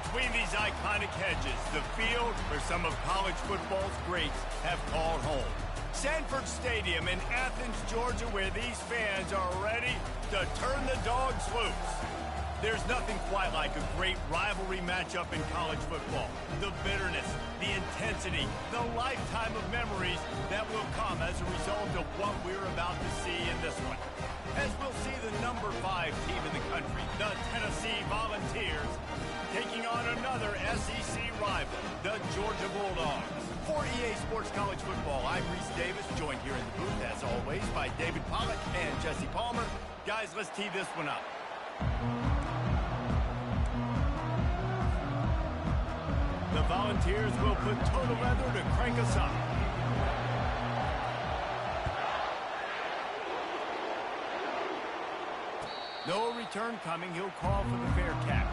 Between these iconic hedges, the field where some of college football's greats have called home. Sanford Stadium in Athens, Georgia, where these fans are ready to turn the dogs loose. There's nothing quite like a great rivalry matchup in college football. The bitterness, the intensity, the lifetime of memories that will come as a result of what we're about to see in this one. As we'll see the number 5 team in the country, the Tennessee Volunteers, taking on another SEC rival, the Georgia Bulldogs. For EA Sports College Football, I'm Reese Davis, joined here in the booth, as always, by David Pollack and Jesse Palmer. Guys, let's tee this one up. The Volunteers will put total leather to crank us up. No return coming. He'll call for the fair catch.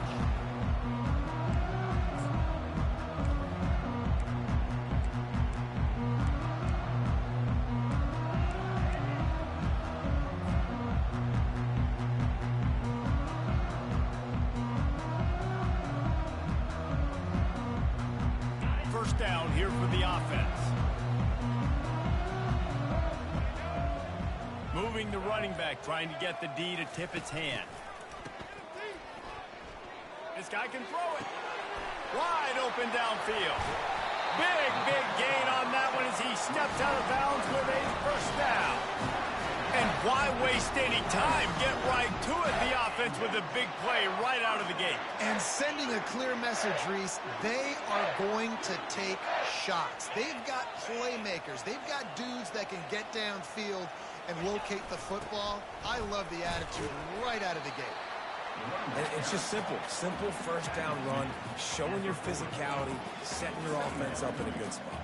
First down here for the offense. Moving the running back, trying to get the D to tip its hand. This guy can throw it. Wide open downfield. Big gain on that one as he steps out of bounds with a first down. And why waste any time? Get right to it. The offense with a big play right out of the gate. And sending a clear message, Reese, they are going to take shots. They've got playmakers. They've got dudes that can get downfield and locate the football. I love the attitude right out of the gate. It's just simple first down run, showing your physicality, setting your offense up in a good spot.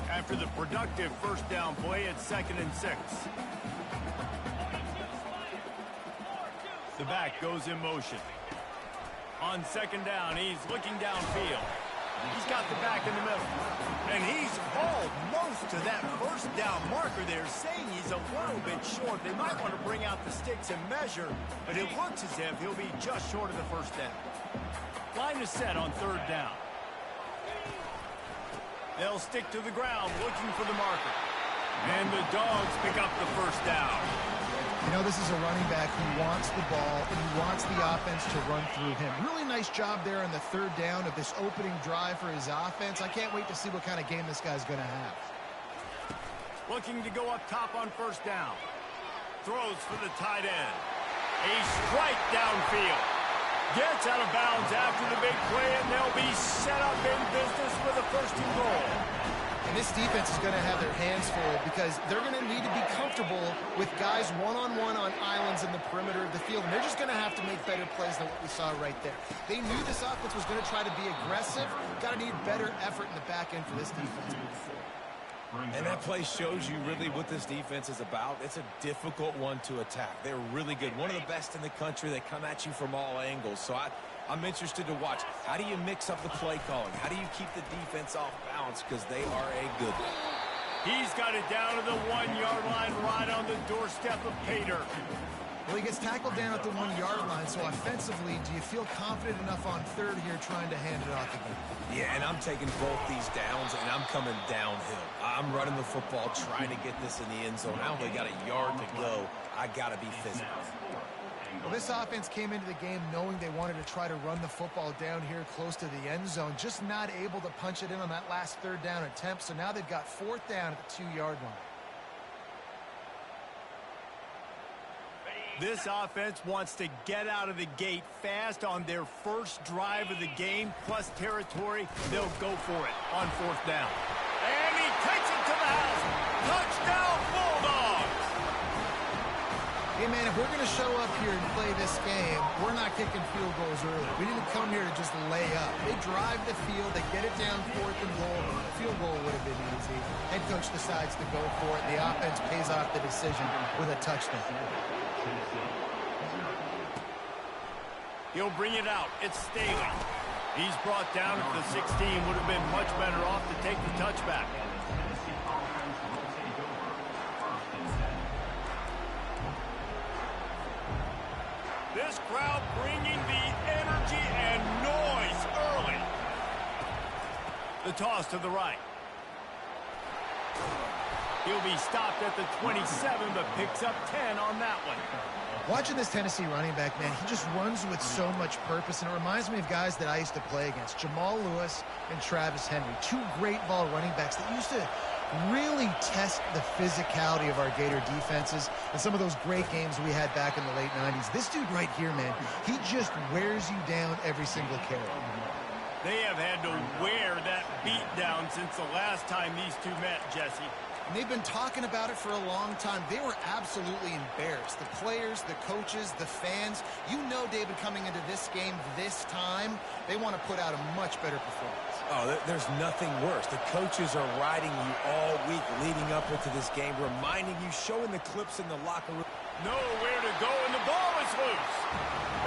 After the productive first down play, it's 2nd and 6. The back goes in motion. On 2nd down, he's looking downfield. He's got the back in the middle. And he's almost to that first down marker there, saying he's a little bit short. They might want to bring out the sticks and measure, but it looks as if he'll be just short of the first down. Line is set on 3rd down. They'll stick to the ground looking for the marker. And the Dogs pick up the first down. You know, this is a running back who wants the ball and he wants the offense to run through him. Really nice job there on the 3rd down of this opening drive for his offense. I can't wait to see what kind of game this guy's going to have. Looking to go up top on 1st down. Throws for the tight end. A strike downfield. Gets out of bounds after the big play, and they'll be set up in business with a 1st and goal. And this defense is going to have their hands full because they're going to need to be comfortable with guys one-on-one on islands in the perimeter of the field. And they're just going to have to make better plays than what we saw right there. They knew this offense was going to try to be aggressive. Got to need better effort in the back end for this defense moving forward. And that play shows you really what this defense is about. It's a difficult one to attack. They're really good. One of the best in the country. They come at you from all angles. So I'm interested to watch. How do you mix up the play calling? How do you keep the defense off balance? Because they are a good one. He's got it down to the 1-yard line right on the doorstep of Pater. Well, he gets tackled down at the 1-yard line, so offensively, do you feel confident enough on 3rd here trying to hand it off again? Yeah, and I'm taking both these downs, and I'm coming downhill. I'm running the football, trying to get this in the end zone. I only got a yard to go. I got to be physical. Well, this offense came into the game knowing they wanted to try to run the football down here close to the end zone, just not able to punch it in on that last 3rd down attempt, so now they've got 4th down at the 2-yard line. This offense wants to get out of the gate fast on their first drive of the game, plus territory. They'll go for it on 4th down. And he takes it to the house. Touchdown, Bulldogs! Hey, man, if we're going to show up here and play this game, we're not kicking field goals early. We didn't come here to just lay up. They drive the field. They get it down 4th and goal. A field goal would have been easy. Head coach decides to go for it. The offense pays off the decision with a touchdown. He'll bring it out. It's Staley. He's brought down at the 16. Would have been much better off to take the touchback. crowd bringing the energy and noise early. The toss to the right. He'll be stopped at the 27, but picks up 10 on that one. Watching this Tennessee running back, man, he just runs with so much purpose, and it reminds me of guys that I used to play against, Jamal Lewis and Travis Henry, two great ball running backs that used to really test the physicality of our Gator defenses and some of those great games we had back in the late 90s. This dude right here, man, he just wears you down every single carry. They have had to wear that beat down since the last time these two met, Jesse. And they've been talking about it for a long time. They were absolutely embarrassed. The players, the coaches, the fans. You know, David, coming into this game this time, they want to put out a much better performance. Oh, there's nothing worse. The coaches are riding you all week leading up into this game, reminding you, showing the clips in the locker room. Nowhere to go, and the ball is loose.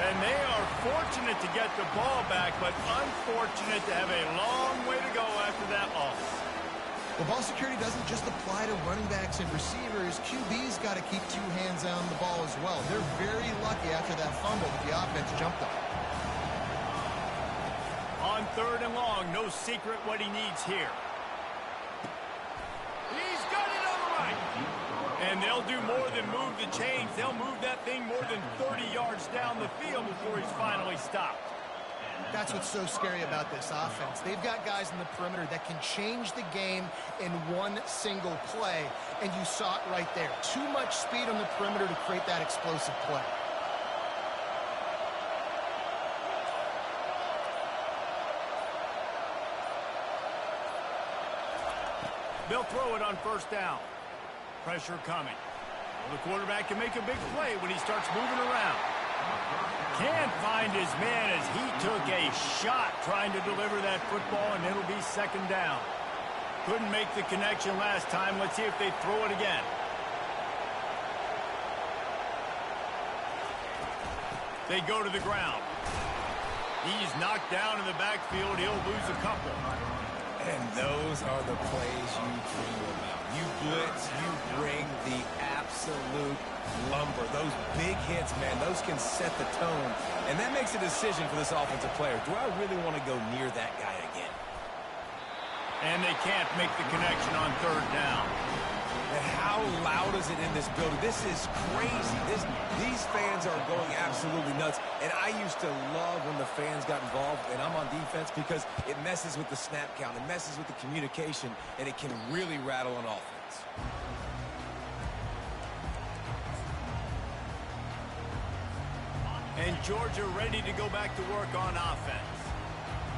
And they are fortunate to get the ball back, but unfortunate to have a long way to go after that loss. Well, ball security doesn't just apply to running backs and receivers. QB's got to keep two hands on the ball as well. They're very lucky after that fumble that the offense jumped on. On 3rd and long, no secret what he needs here. He's got it on the right. And they'll do more than move the chains. They'll move that thing more than 30 yards down the field before he's finally stopped. That's what's so scary about this offense. They've got guys in the perimeter that can change the game in one single play, and you saw it right there. Too much speed on the perimeter to create that explosive play. They'll throw it on 1st down. Pressure coming. Well, the quarterback can make a big play when he starts moving around. Can't find his man as he took a shot trying to deliver that football, and it'll be 2nd down. Couldn't make the connection last time. Let's see if they throw it again. They go to the ground. He's knocked down in the backfield. He'll lose a couple. And those are the plays you dream about. You blitz, you bring the absolute lumber. Those big hits, man, those can set the tone. And that makes a decision for this offensive player. Do I really want to go near that guy again? And they can't make the connection on 3rd down. And how loud is it in this building? This is crazy. These fans are going absolutely nuts. And I used to love when the fans got involved, and I'm on defense, because it messes with the snap count. It messes with the communication, and it can really rattle an offense. And Georgia ready to go back to work on offense.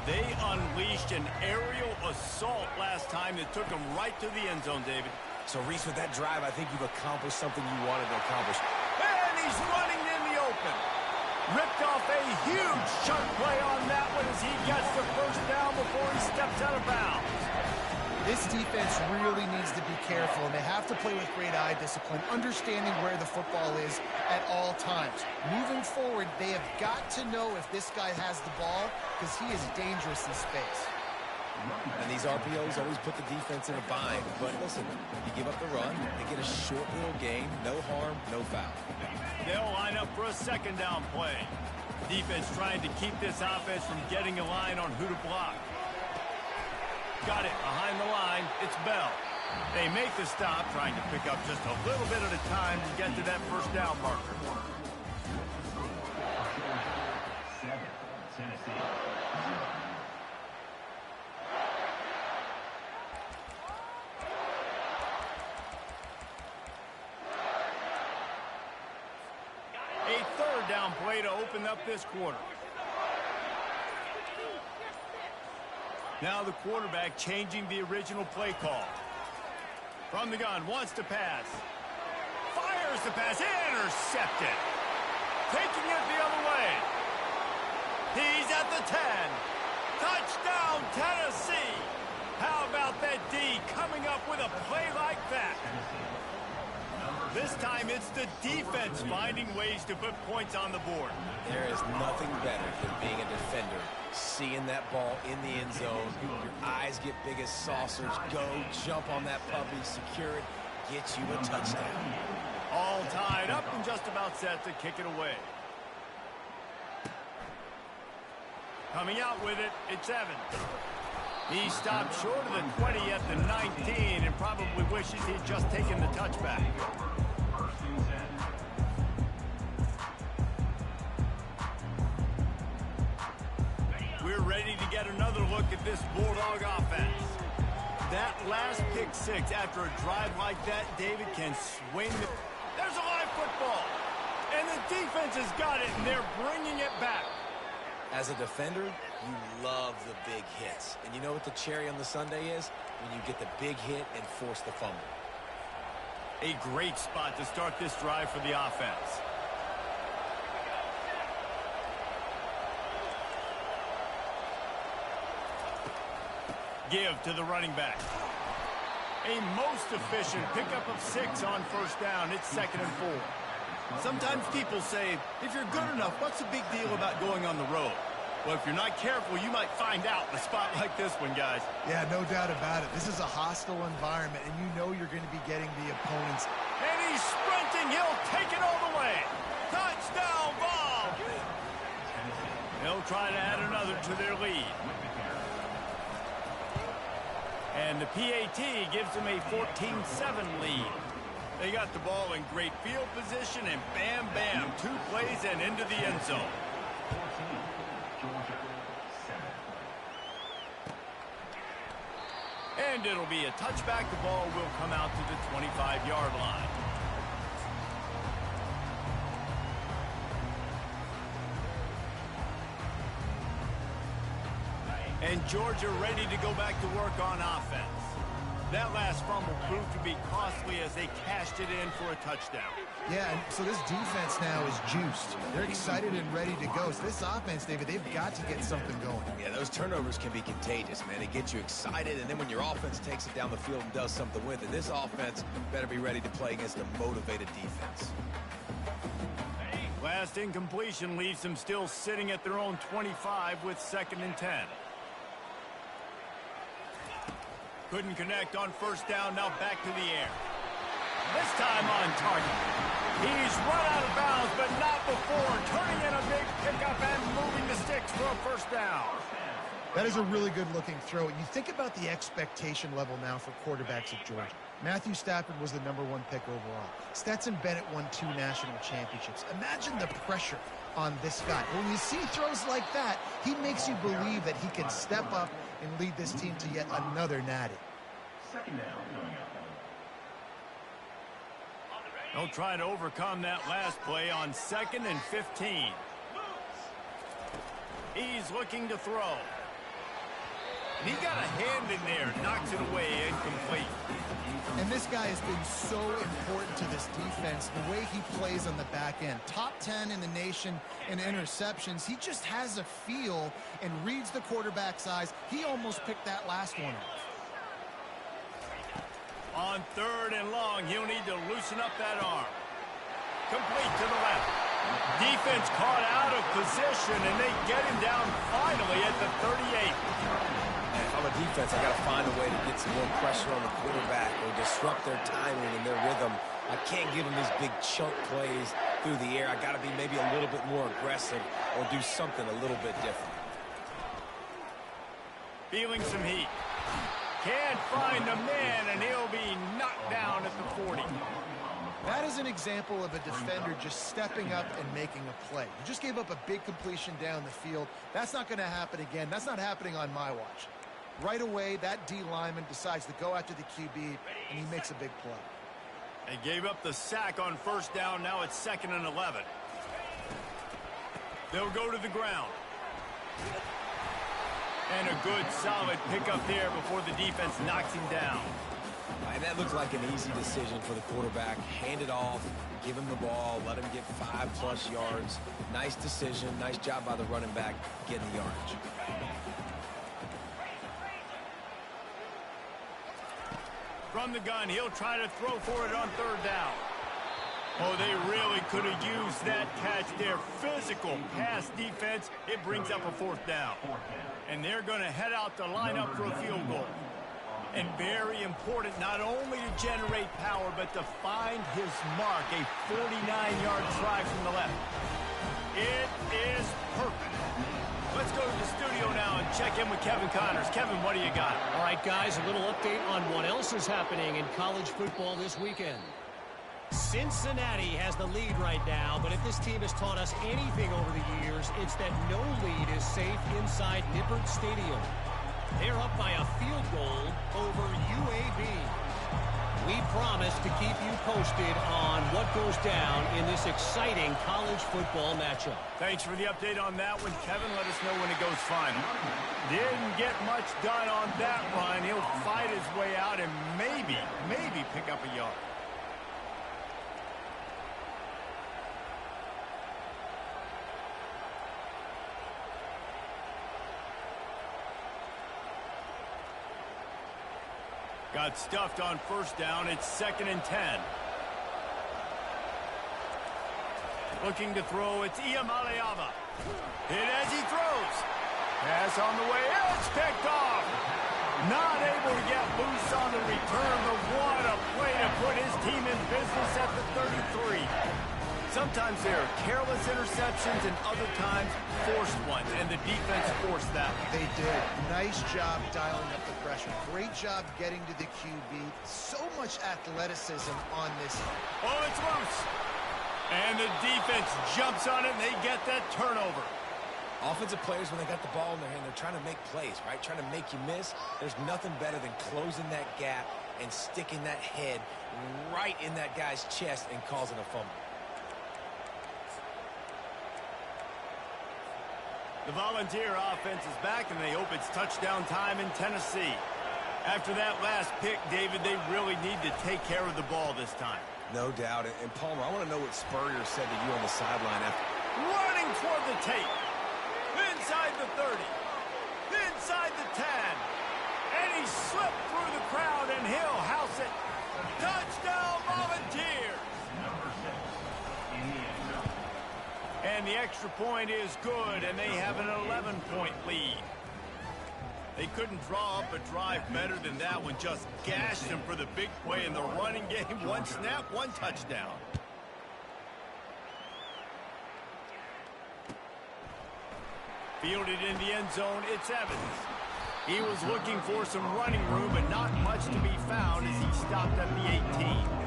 They unleashed an aerial assault last time that took them right to the end zone, David. So, Reese, with that drive, I think you've accomplished something you wanted to accomplish. And he's running in the open. Ripped off a huge chunk play on that one as he gets the 1st down before he steps out of bounds. This defense really needs to be careful, and they have to play with great eye discipline, understanding where the football is at all times. Moving forward, they have got to know if this guy has the ball, because he is dangerous in space. And these RPOs always put the defense in a bind. But listen, you give up the run, they get a short little gain, no harm, no foul. They'll line up for a 2nd down play. Defense trying to keep this offense from getting a line on who to block. Got it behind the line. It's Bell. They make the stop, trying to pick up just a little bit at a time to get to that 1st down marker. Tennessee. A 3rd down play to open up this quarter. Now the quarterback changing the original play call. From the gun, wants to pass. Fires the pass, intercepted. Taking it the other way. He's at the 10. Touchdown, Tennessee. How about that D coming up with a play like that? This time it's the defense finding ways to put points on the board. There is nothing better than being a defender, seeing that ball in the end zone. Your eyes get big as saucers. Go, jump on that puppy, secure it, get you a touchdown. All tied up and just about set to kick it away. Coming out with it, it's Evans. He stopped short of the 20 at the 19 and probably wishes he'd just taken the touchback. We're ready to get another look at this Bulldog offense. That last pick six after a drive like that, David can swing the... There's a live football. And the defense has got it, and they're bringing it back. As a defender, you love the big hits. And you know what the cherry on the sundae is? When you get the big hit and force the fumble. A great spot to start this drive for the offense. Give to the running back. A most efficient pickup of 6 on first down. It's 2nd and 4. Sometimes people say, if you're good enough, what's the big deal about going on the road? Well, if you're not careful, you might find out in a spot like this one, guys. Yeah, no doubt about it. This is a hostile environment, and you know you're going to be getting the opponents. And he's sprinting. He'll take it all the way. Touchdown ball. They'll try to add another to their lead. And the PAT gives them a 14-7 lead. They got the ball in great field position, and bam, bam, 2 plays and into the end zone. And it'll be a touchback. The ball will come out to the 25-yard line. And Georgia ready to go back to work on offense. That last fumble proved to be costly as they cashed it in for a touchdown. Yeah, and so this defense now is juiced. They're excited and ready to go. So this offense, David, they've got to get something going. Yeah, those turnovers can be contagious, man. It gets you excited, and then when your offense takes it down the field and does something with it, this offense better be ready to play against a motivated defense. Last incompletion leaves them still sitting at their own 25 with 2nd and 10. Couldn't connect on first down, now back to the air. This time on target. He's run out of bounds, but not before turning in a big pickup and moving the sticks for a first down. That is a really good-looking throw. You think about the expectation level now for quarterbacks at Georgia. Matthew Stafford was the #1 pick overall. Stetson Bennett won 2 national championships. Imagine the pressure on this guy. When you see throws like that, he makes you believe that he can step up and lead this team to yet another natty. They'll try to overcome that last play on 2nd and 15. He's looking to throw. And he got a hand in there, knocks it away, incomplete. And this guy has been so important to this defense, the way he plays on the back end. Top 10 in the nation in interceptions. He just has a feel and reads the quarterback's eyes. He almost picked that last one off. On 3rd and long, he'll need to loosen up that arm. Complete to the left. Defense caught out of position, and they get him down finally at the 38. If I'm a defense, I got to find a way to get some more pressure on the quarterback or disrupt their timing and their rhythm. I can't give them these big chunk plays through the air. I got to be maybe a little bit more aggressive or do something a little bit different. Feeling some heat. Can't find a man, and he'll be knocked down at the 40. That is an example of a defender just stepping up and making a play. You just gave up a big completion down the field. That's not going to happen again. That's not happening on my watch. Right away, that D lineman decides to go after the QB, and he makes a big play. They gave up the sack on first down. Now it's 2nd and 11. They'll go to the ground. And a good, solid pickup there before the defense knocks him down. And that looked like an easy decision for the quarterback. Hand it off, give him the ball, let him get 5+ yards. Nice decision. Nice job by the running back getting the yardage. From the gun, he'll try to throw for it on 3rd down. Oh, they really could have used that catch there. Physical pass defense. It brings up a 4th down. And they're going to head out to line up for a field goal. And very important not only to generate power, but to find his mark. A 49-yard try from the left. It is perfect. Let's go to the studio. check in with Kevin Connors. Kevin, what do you got? All right, guys, a little update on what else is happening in college football this weekend. Cincinnati has the lead right now, but if this team has taught us anything over the years, it's that no lead is safe inside Nippert Stadium. They're up by a field goal over UAB. We promise to keep you posted on what goes down in this exciting college football matchup. Thanks for the update on that one, Kevin. Let us know when it goes final. Didn't get much done on that run. He'll fight his way out and maybe pick up a yard. Got stuffed on first down. It's 2nd and 10. Looking to throw. It's Iamaleava. Hit as he throws. Pass on the way. It's picked off. Not able to get loose on the return, but what a play to put his team in business at the 33. Sometimes there are careless interceptions and other times forced ones, and the defense forced that one. They did. Nice job dialing up the pressure. Great job getting to the QB. So much athleticism on this. Oh, it's loose. And the defense jumps on it, and they get that turnover. Offensive players, when they got the ball in their hand, they're trying to make plays, right? Trying to make you miss. There's nothing better than closing that gap and sticking that head right in that guy's chest and causing a fumble. The Volunteer offense is back, and they hope it's touchdown time in Tennessee. After that last pick, David, they really need to take care of the ball this time. No doubt. And Palmer, I want to know what Spurrier said to you on the sideline after. Running toward the tape. Inside the 30. Inside the 10. And he slipped through the crowd, and he'll house it. Touchdown, Volunteers! And the extra point is good, and they have an 11-point lead. They couldn't draw up a drive better than that one. Just gashed them for the big play in the running game. One snap, one touchdown. Fielded in the end zone, it's Evans. He was looking for some running room, but not much to be found as he stopped at the 18.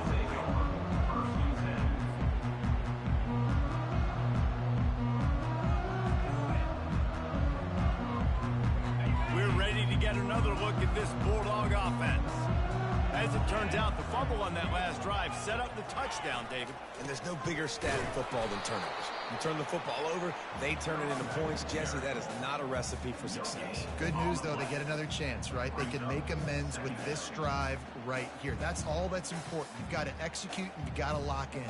Get another look at this Bulldog offense. As it turns out, the fumble on that last drive set up the touchdown, David. And there's no bigger stat in football than turnovers. You turn the football over, they turn it into points. Jesse, that is not a recipe for success. Good news, though, they get another chance, right? They can make amends with this drive right here. That's all that's important. You've got to execute and you've got to lock in.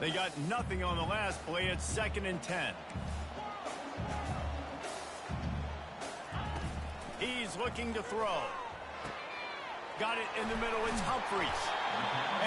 They got nothing on the last play. It's 2nd and 10. He's looking to throw. Got it in the middle. It's Humphries.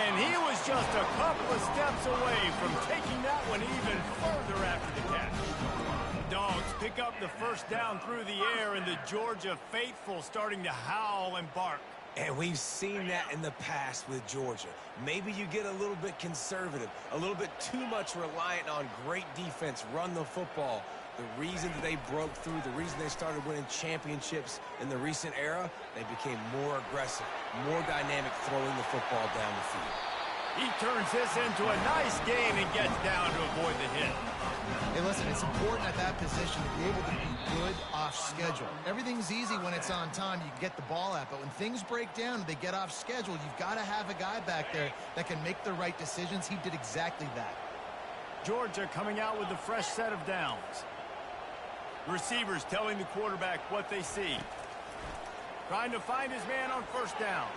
And he was just a couple of steps away from taking that one even further after the catch. Dogs pick up the first down through the air, and the Georgia faithful starting to howl and bark. And we've seen that in the past with Georgia. Maybe you get a little bit conservative, a little bit too much reliant on great defense, run the football. The reason that they broke through, the reason they started winning championships in the recent era, they became more aggressive, more dynamic throwing the football down the field. He turns this into a nice gain and gets down to avoid the hit. Hey, listen, it's important at that position to be able to be good off schedule. Everything's easy when it's on time. You can get the ball out. But when things break down and they get off schedule, you've got to have a guy back there that can make the right decisions. He did exactly that. Georgia coming out with a fresh set of downs. Receivers telling the quarterback what they see. Trying to find his man on first down.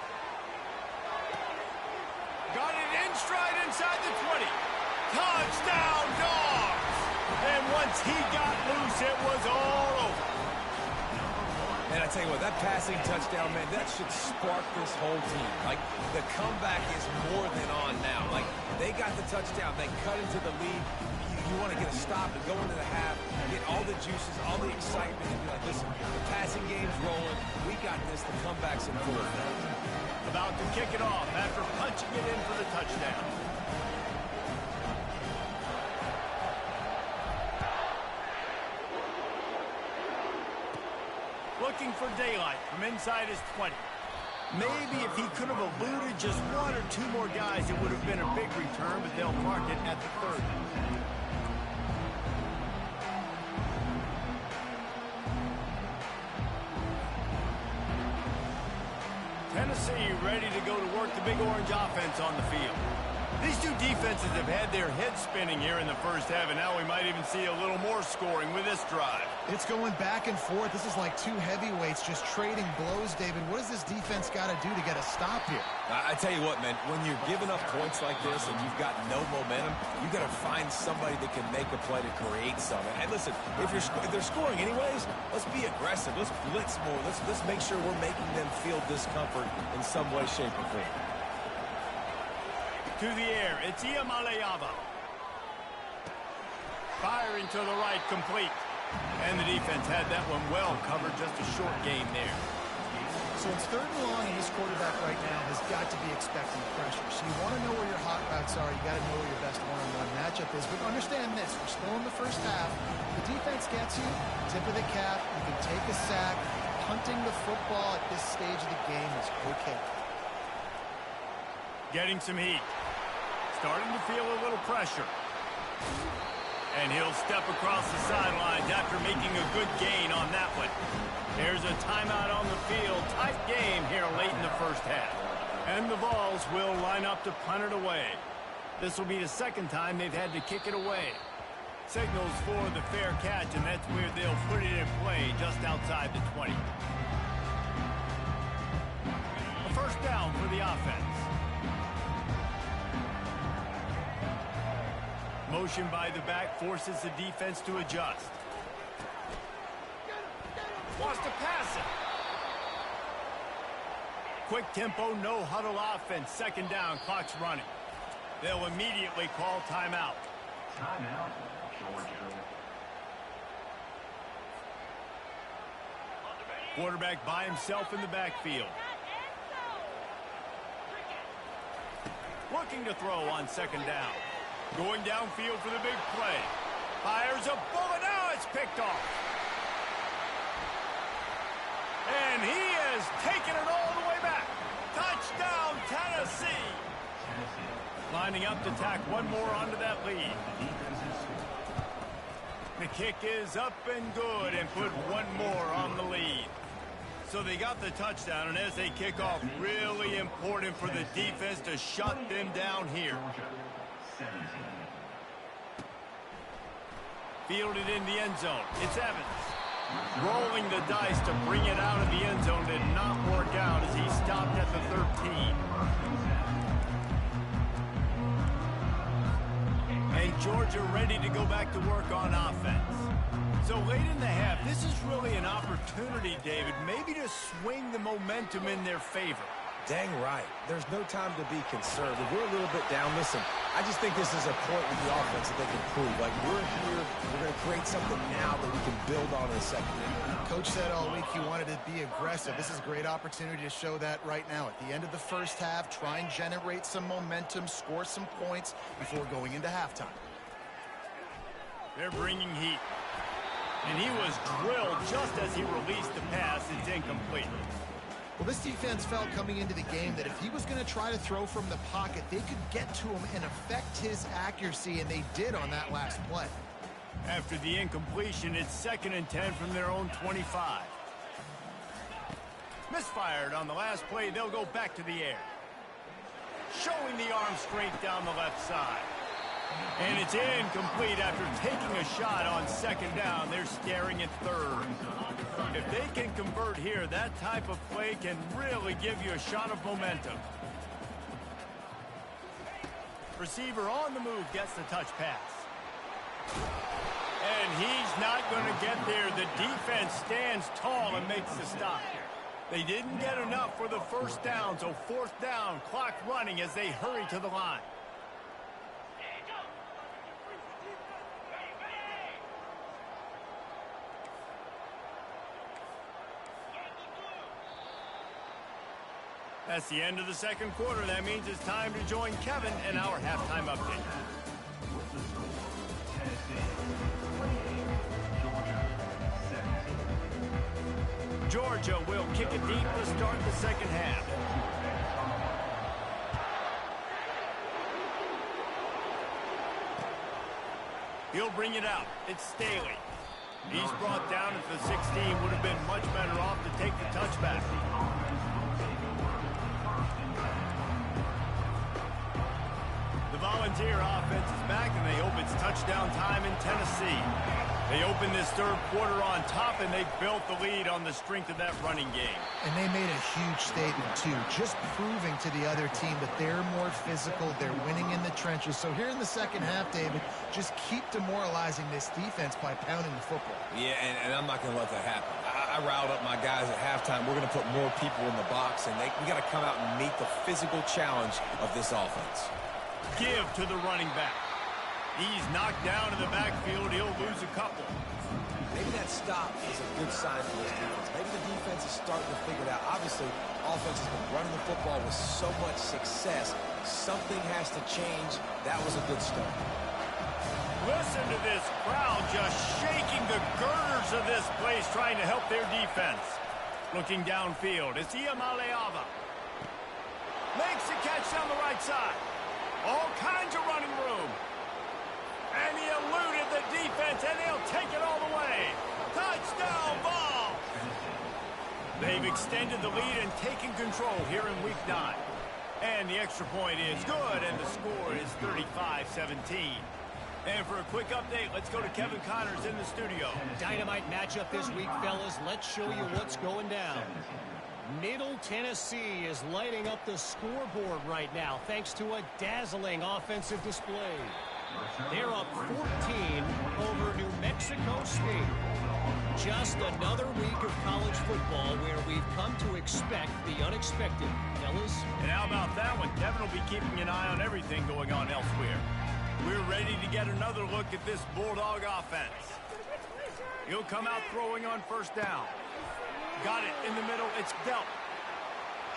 Got it in stride inside the 20. Touchdown, Dogs! And once he got loose, it was all over. And I tell you what, that passing touchdown, man, that should spark this whole team. Like, the comeback is more than on now. Like, they got the touchdown. They cut into the lead. You want to get a stop and go into the half, get all the juices, all the excitement, and be like, listen, the passing game's rolling. We got this. The comeback's in full effect. About to kick it off after punching it in for the touchdown. Looking for daylight from inside his 20. Maybe if he could have eluded just one or two more guys, it would have been a big return, but they'll mark it at the 30. Tennessee ready to go to work the Big Orange offense on the field. These two defenses have had their heads spinning here in the first half, and now we might even see a little more scoring with this drive. It's going back and forth. This is like two heavyweights just trading blows, David. What does this defense got to do to get a stop here? I tell you what, man, when you're giving up points like this and you've got no momentum, you got to find somebody that can make a play to create something. And listen, if they're scoring anyways, let's be aggressive. Let's blitz more. Let's make sure we're making them feel discomfort in some way, shape, or form. To the air, it's Iamaleava. Firing to the right, complete. And the defense had that one well covered, just a short game there. So it's 3rd and long, and this quarterback right now has got to be expecting pressure. So you want to know where your hot routes are. You got to know where your best one-on-one matchup is. But understand this, we're still in the first half. The defense gets you, tip of the cap, you can take a sack. Punting the football at this stage of the game is okay. Getting some heat. Starting to feel a little pressure. And he'll step across the sidelines after making a good gain on that one. There's a timeout on the field. Tight game here late in the first half. And the Vols will line up to punt it away. This will be the second time they've had to kick it away. Signals for the fair catch, and that's where they'll put it in play just outside the 20. A first down for the offense. Motion by the back forces the defense to adjust. Wants to pass it. Quick tempo, no huddle offense. Second down, clock's running. They'll immediately call timeout. Timeout, Georgia. Quarterback by himself in the backfield. Looking to throw on second down. Going downfield for the big play. Fires a bullet. Now it's picked off. And he has taken it all the way back. Touchdown, Tennessee. Lining up to tack one more onto that lead. The kick is up and good and put one more on the lead. So they got the touchdown, and as they kick off, really important for the defense to shut them down here. Fielded in the end zone. It's Evans. Rolling the dice to bring it out of the end zone did not work out as he stopped at the 13. And Georgia ready to go back to work on offense. So late in the half, this is really an opportunity, David, maybe to swing the momentum in their favor. Dang right. There's no time to be concerned. If we're a little bit down, listen, I just think this is a point with the offense that they can prove. Like, we're here, we're going to create something now that we can build on in the second half. Coach said all week he wanted to be aggressive. This is a great opportunity to show that right now. At the end of the first half, try and generate some momentum, score some points before going into halftime. They're bringing heat. And he was drilled just as he released the pass. It's incomplete. Well, this defense felt coming into the game that if he was going to try to throw from the pocket, they could get to him and affect his accuracy, and they did on that last play. After the incompletion, it's 2nd and 10 from their own 25. Misfired on the last play. They'll go back to the air. Showing the arm strength down the left side. And it's incomplete after taking a shot on 2nd down. They're staring at 3rd. If they can convert here, that type of play can really give you a shot of momentum. Receiver on the move gets the touch pass. And he's not going to get there. The defense stands tall and makes the stop. They didn't get enough for the first down, so 4th down, clock running as they hurry to the line. That's the end of the second quarter. That means it's time to join Kevin in our halftime update. With the score, Tennessee 28, Georgia 17. Georgia will kick it deep to start the second half. He'll bring it out. It's Staley. He's brought down at the 16. Would have been much better off to take the touchback. The Volunteer offense is back, and they hope it's touchdown time in Tennessee. They opened this third quarter on top, and they built the lead on the strength of that running game. And they made a huge statement, too, just proving to the other team that they're more physical, they're winning in the trenches. So here in the second half, David, just keep demoralizing this defense by pounding the football. Yeah, and I'm not going to let that happen. I riled up my guys at halftime. We're going to put more people in the box, and we got to come out and meet the physical challenge of this offense. Give to the running back. He's knocked down in the backfield. He'll lose a couple. Maybe that stop is a good sign for this defense. Maybe the defense is starting to figure it out. Obviously, offense has been running the football with so much success. Something has to change. That was a good start. Listen to this crowd just shaking the girders of this place, trying to help their defense. Looking downfield, it's Iamaleava. Makes the catch down the right side. All kinds of running room. And he eluded the defense, and they'll take it all the way. Touchdown ball! They've extended the lead and taken control here in Week 9. And the extra point is good, and the score is 35-17. And for a quick update, let's go to Kevin Connors in the studio. Dynamite matchup this week, fellas. Let's show you what's going down. Middle Tennessee is lighting up the scoreboard right now thanks to a dazzling offensive display. They're up 14 over New Mexico State. Just another week of college football where we've come to expect the unexpected. Fellas? And how about that one? Kevin will be keeping an eye on everything going on elsewhere. We're ready to get another look at this Bulldog offense. He'll come out throwing on first down. Got it in the middle. It's dealt.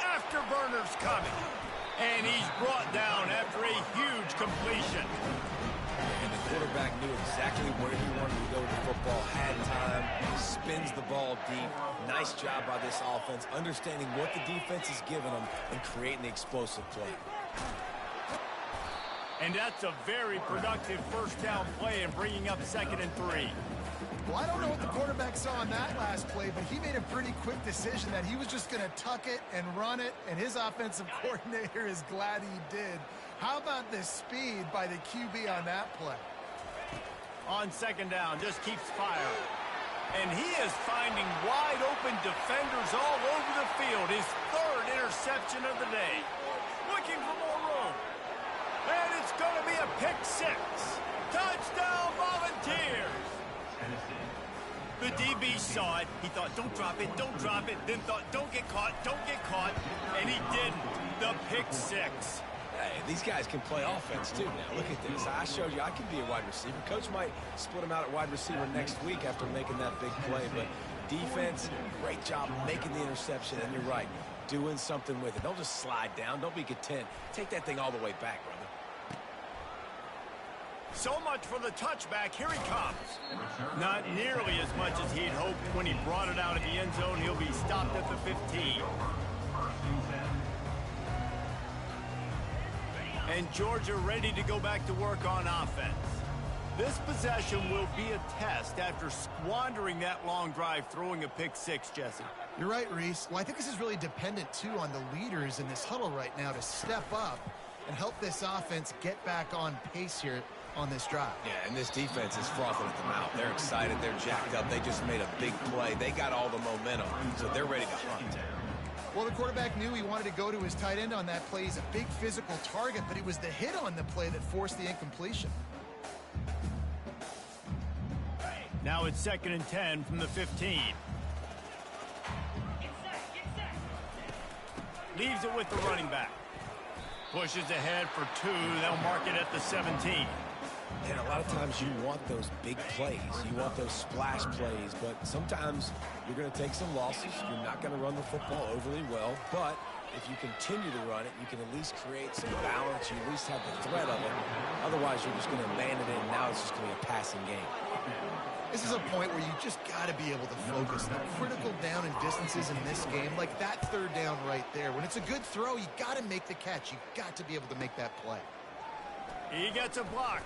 Afterburner's coming. And he's brought down after a huge completion. And the quarterback knew exactly where he wanted to go with the football, had time, spins the ball deep. Nice job by this offense, understanding what the defense is giving them and creating the explosive play. And that's a very productive first down play and bringing up 2nd and 3. Well, I don't know what the quarterback saw in that last play, but he made a pretty quick decision that he was just going to tuck it and run it, and his offensive coordinator is glad he did. How about the speed by the QB on that play? On 2nd down, just keeps firing. And he is finding wide open defenders all over the field. His 3rd interception of the day. Looking for more room. And it's going to be a pick 6. Touchdown Volunteers! The DB saw it. He thought, don't drop it, don't drop it. Then thought, don't get caught, don't get caught. And he didn't. The pick 6. Hey, these guys can play offense, too. Now, look at this. I showed you I can be a wide receiver. Coach might split him out at wide receiver next week after making that big play. But defense, great job making the interception. And you're right, doing something with it. Don't just slide down. Don't be content. Take that thing all the way back, brother. So much for the touchback. Here he comes. Not nearly as much as he'd hoped when he brought it out of the end zone. He'll be stopped at the 15. And Georgia ready to go back to work on offense. This possession will be a test after squandering that long drive, throwing a pick 6, Jesse. You're right, Reese. Well, I think this is really dependent, too, on the leaders in this huddle right now to step up and help this offense get back on pace here on this drive. Yeah, and this defense is frothing at the mouth. They're excited. They're jacked up. They just made a big play. They got all the momentum, so they're ready to hunt. Well, the quarterback knew he wanted to go to his tight end on that play. He's a big physical target, but it was the hit on the play that forced the incompletion. Now it's 2nd and 10 from the 15. Leaves it with the running back. Pushes ahead for 2. They'll mark it at the 17. And a lot of times you want those big plays. You want those splash plays, but sometimes you're going to take some losses. You're not going to run the football overly well, but If you continue to run it, you can at least create some balance. You at least have the threat of it. Otherwise, you're just going to abandon it, and now it's just going to be a passing game. This is a point where you just got to be able to focus. The critical down and distances in this game, like that third down right there. When it's a good throw, you got to make the catch. You got to be able to make that play. He gets a block.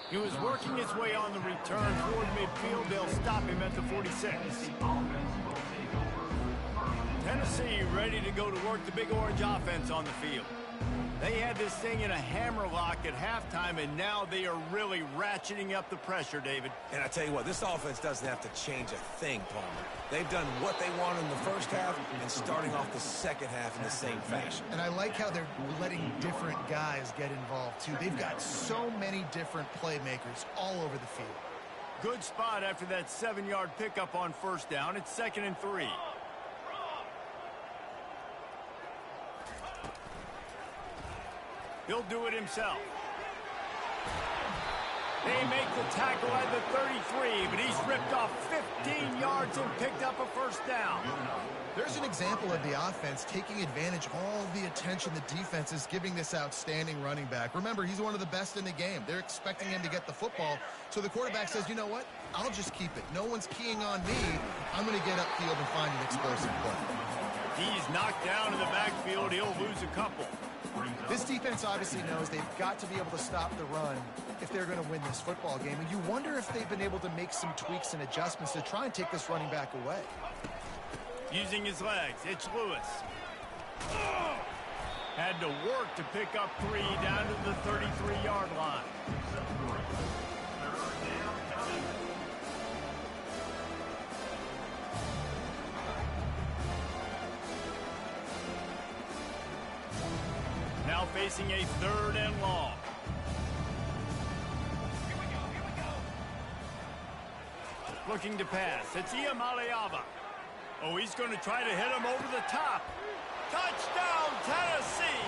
He was working his way on the return toward midfield. They'll stop him at the 46. Tennessee ready to go to work the Big Orange offense on the field. They had this thing in a hammerlock at halftime, and now they are really ratcheting up the pressure, David. And I tell you what, this offense doesn't have to change a thing, Palmer. They've done what they wanted in the first half and starting off the second half in the same fashion. And I like how they're letting different guys get involved, too. They've got so many different playmakers all over the field. Good spot after that 7-yard pickup on first down. It's 2nd and 3. He'll do it himself. They make the tackle at the 33, but he's ripped off 15 yards and picked up a first down. There's an example of the offense taking advantage of all the attention the defense is giving this outstanding running back. Remember, he's one of the best in the game. They're expecting him to get the football, so the quarterback says, you know what? I'll just keep it. No one's keying on me. I'm going to get upfield and find an explosive play. He's knocked down in the backfield. He'll lose a couple. This defense obviously knows they've got to be able to stop the run if they're going to win this football game. And you wonder if they've been able to make some tweaks and adjustments to try and take this running back away. Using his legs, it's Lewis. Had to work to pick up 3 down to the 33-yard line. Now facing a 3rd and long. Looking to pass. It's Iamaleava. Oh, he's going to try to hit him over the top. Touchdown, Tennessee!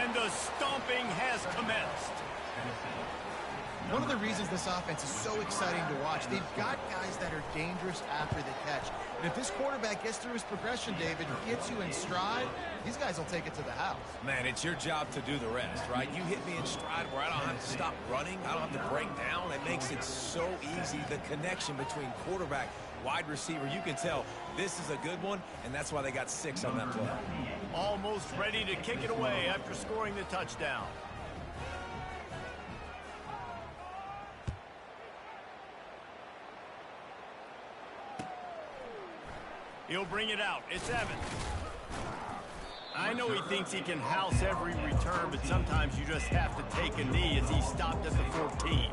And the stomping has commenced. One of the reasons this offense is so exciting to watch, they've got guys that are dangerous after the catch. And if this quarterback gets through his progression, David, gets you in stride, these guys will take it to the house. Man, it's your job to do the rest, right? You hit me in stride where I don't have to stop running. I don't have to break down. It makes it so easy. The connection between quarterback, wide receiver, you can tell this is a good one, and that's why they got 6 on that play. Almost ready to kick it away after scoring the touchdown. He'll bring it out. It's Evans. I know he thinks he can house every return, but sometimes you just have to take a knee as he stopped at the 14.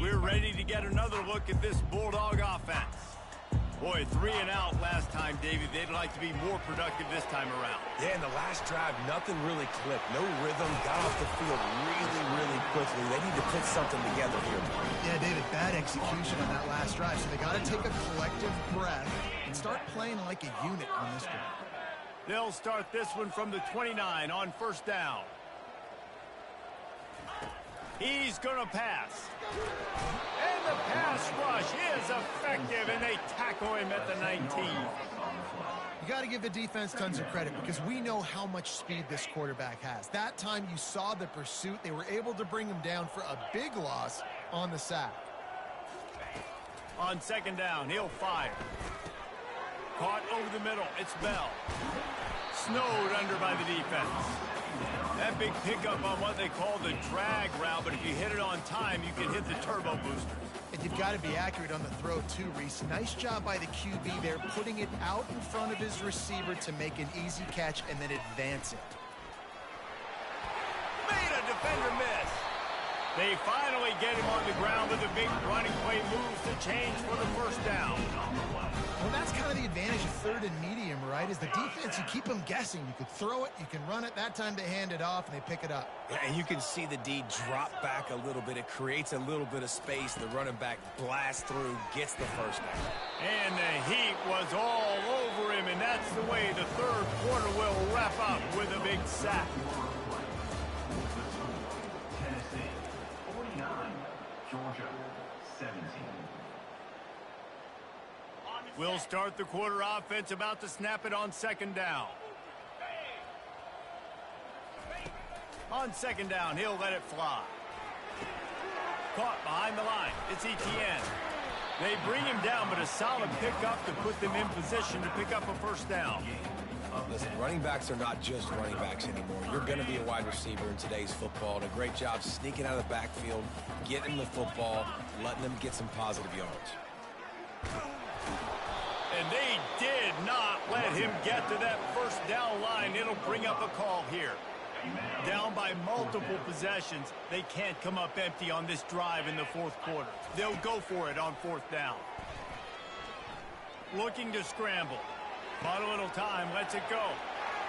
We're ready to get another look at this Bulldog offense. Boy, 3 and out last time, David. They'd like to be more productive this time around. Yeah, in the last drive, nothing really clicked. No rhythm, got off the field really quickly. They need to put something together here. Yeah, David, bad execution on that last drive. So they got to take a collective breath and start playing like a unit on this one. They'll start this one from the 29 on first down. He's going to pass. And the pass rush is effective, and they tackle him at the 19. You got to give the defense tons of credit because we know how much speed this quarterback has. That time you saw the pursuit. They were able to bring him down for a big loss on the sack. On 2nd down, he'll fire. Caught over the middle. It's Bell. Snowed under by the defense. That big pickup on what they call the drag route, but if you hit it on time, you can hit the turbo boosters. And you've got to be accurate on the throw too, Reese. Nice job by the QB there, putting it out in front of his receiver to make an easy catch and then advance it. Made a defender miss. They finally get him on the ground with a big running play moves to change for the first down. Well, that's kind of the advantage of 3rd and medium, right? Is the defense, you keep them guessing. You could throw it, you can run it. That time they hand it off, and they pick it up. Yeah, and you can see the D drop back a little bit. It creates a little bit of space. The running back blasts through, gets the first down. And the heat was all over him, and that's the way the 3rd quarter will wrap up with a big sack. Tennessee 49, Georgia 17. We'll start the quarter offense, about to snap it on second down. On second down, he'll let it fly. Caught behind the line. It's Etienne. They bring him down, but a solid pickup to put them in position to pick up a first down. Listen, running backs are not just running backs anymore. You're going to be a wide receiver in today's football, and a great job sneaking out of the backfield, getting the football, letting them get some positive yards. And they did not let him get to that first down line. It'll bring up a call here. Down by multiple possessions, they can't come up empty on this drive in the fourth quarter. They'll go for it on fourth down. Looking to scramble. Bought a little time, lets it go.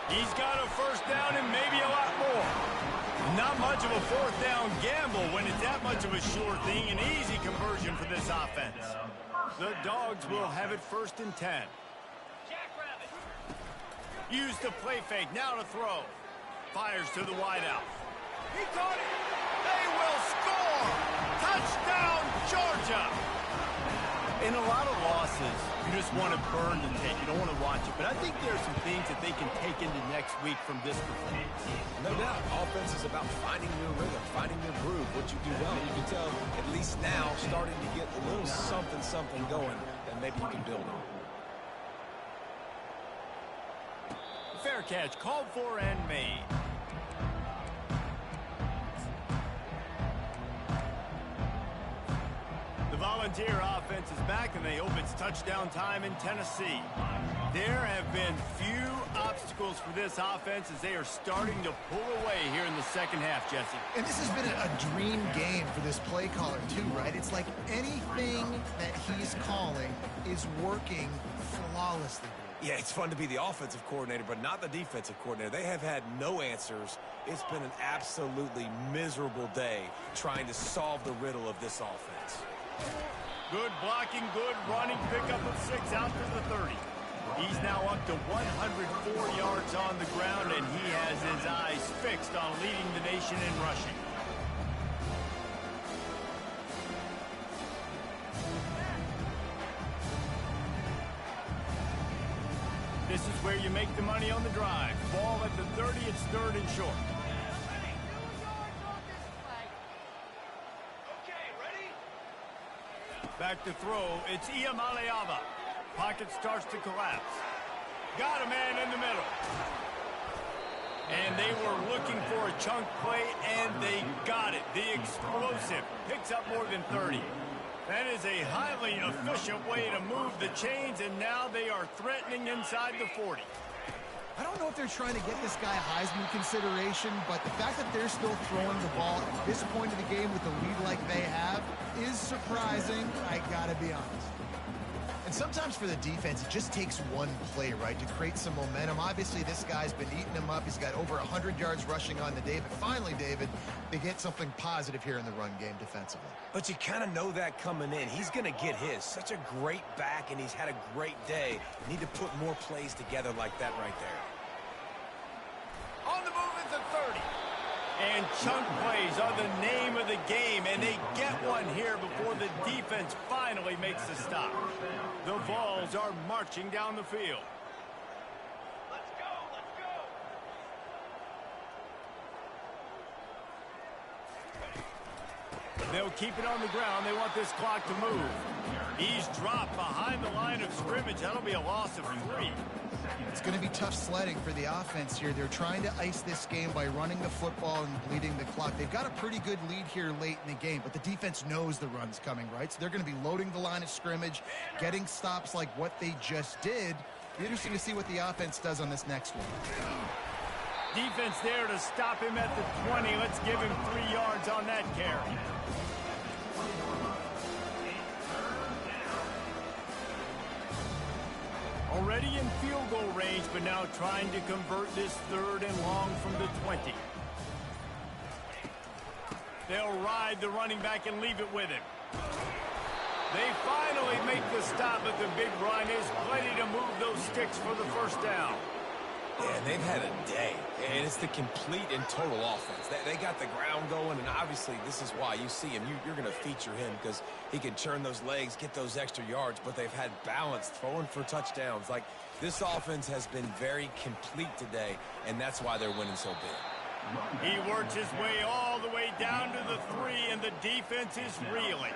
He's got a first down and maybe a lot more. Not much of a fourth down gamble when it's that much of a sure thing. An easy conversion for this offense. The Dogs will have it 1st and 10. Use the play fake, now to throw. Fires to the wideout. He caught it. They will score. Touchdown, Georgia. In a lot of losses, you just want to burn the tape. You don't want to watch it. But I think there are some things that they can take into next week from this performance. No doubt. Offense is about finding your rhythm, finding your groove, what you do well. You can tell, at least now, starting to get a little something going that maybe you can build on. Fair catch, called for and made. The Volunteer offense is back, and they hope it's touchdown time in Tennessee. There have been few obstacles for this offense as they are starting to pull away here in the second half, Jesse. And this has been a dream game for this play caller, too, right? It's like anything that he's calling is working flawlessly. Yeah, it's fun to be the offensive coordinator, but not the defensive coordinator. They have had no answers. It's been an absolutely miserable day trying to solve the riddle of this offense. Good blocking, good running, pickup of 6 out to the 30. He's now up to 104 yards on the ground, and he has his eyes fixed on leading the nation in rushing. This is where you make the money on the drive. Ball at the 30, it's 3rd and short. Back to throw, it's Iamaleava. Pocket starts to collapse. Got a man in the middle. And they were looking for a chunk play, and they got it. The explosive picks up more than 30. That is a highly efficient way to move the chains, and now they are threatening inside the 40. I don't know if they're trying to get this guy Heisman consideration, but the fact that they're still throwing the ball at this point of the game with the lead like they have is surprising, I gotta be honest. And sometimes for the defense, it just takes one play, right, to create some momentum. Obviously, this guy's been eating him up. He's got over 100 yards rushing on the day, but finally, David, they get something positive here in the run game defensively. But you kind of know that coming in. He's going to get his. Such a great back, and he's had a great day. Need to put more plays together like that right there. On the move at the 30. And chunk plays are the name of the game, and they get one here before the defense finally makes the stop. The Vols are marching down the field. Let's go, let's go. They'll keep it on the ground. They want this clock to move. He's dropped behind the line of scrimmage. That'll be a loss of 3. It's going to be tough sledding for the offense here. They're trying to ice this game by running the football and bleeding the clock. They've got a pretty good lead here late in the game, but the defense knows the run's coming, right? So they're going to be loading the line of scrimmage, getting stops like what they just did. Be interesting to see what the offense does on this next one. Defense there to stop him at the 20. Let's give him 3 yards on that carry. Already in field goal range, but now trying to convert this 3rd and long from the 20. They'll ride the running back and leave it with him. They finally make the stop, but the big run is plenty to move those sticks for the first down. And they've had a day, and it's the complete and total offense. They got the ground going, and obviously this is why you see him. You're going to feature him because he can churn those legs, get those extra yards, but they've had balance, throwing for touchdowns. Like, this offense has been very complete today, and that's why they're winning so big. He works his way all the way down to the 3, and the defense is reeling.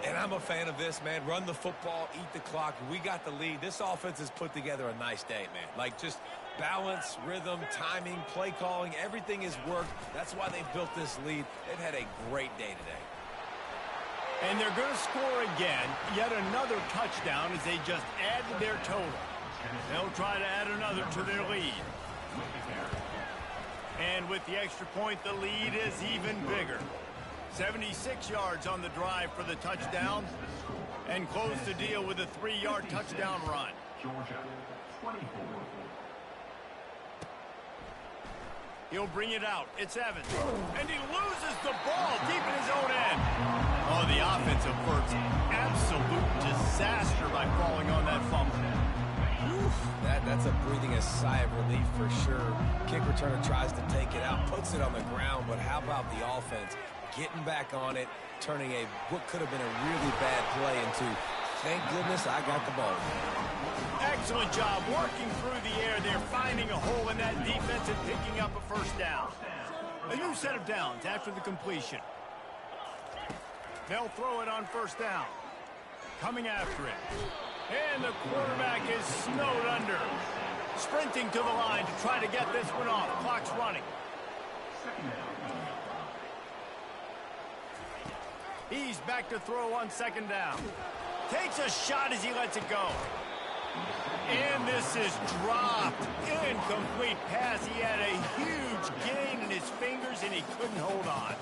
And I'm a fan of this, man. Run the football, eat the clock. We got the lead. This offense has put together a nice day, man. Like, just balance, rhythm, timing, play calling, everything has worked. That's why they've built this lead. They've had a great day today. And they're going to score again. Yet another touchdown as they just added their total. They'll try to add another to their lead. And with the extra point, the lead is even bigger. 76 yards on the drive for the touchdown, and close the deal with a 3-yard touchdown run. Georgia, 24. He'll bring it out. It's Evans. And he loses the ball deep in his own end. Oh, the offensive works. Absolute disaster by falling on that fumble. That's a breathing a sigh of relief for sure. Kick returner tries to take it out, puts it on the ground, but how about the offense getting back on it, turning what could have been a really bad play into, thank goodness I got the ball. Excellent job working through the air. They're finding a hole in that defense and picking up a first down. A new set of downs after the completion. They'll throw it on first down. Coming after it. And the quarterback is snowed under. Sprinting to the line to try to get this one off. Clock's running. He's back to throw on second down. Takes a shot as he lets it go. And this is dropped. Incomplete pass. He had a huge gain in his fingers, and he couldn't hold on.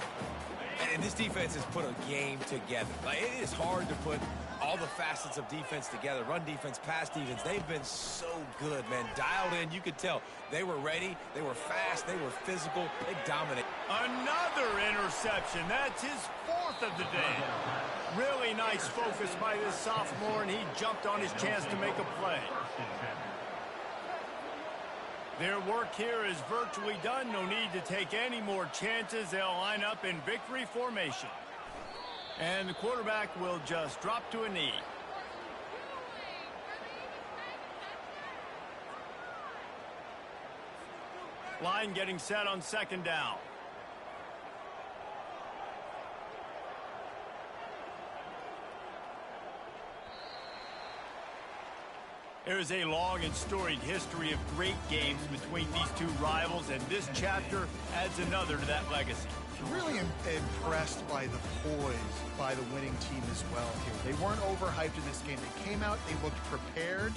And this defense has put a game together. Like, it is hard to put all the facets of defense together. Run defense, pass defense. They've been so good, man. Dialed in. You could tell they were ready. They were fast. They were physical. They dominate. Another interception. That's his 4th of the day. Really nice focus by this sophomore, and he jumped on his chance to make a play. Their work here is virtually done. No need to take any more chances. They'll line up in victory formation. And the quarterback will just drop to a knee. Line getting set on second down. There is a long and storied history of great games between these two rivals, and this chapter adds another to that legacy. Really impressed by the poise by the winning team as well here. They weren't overhyped in this game. They came out, they looked prepared.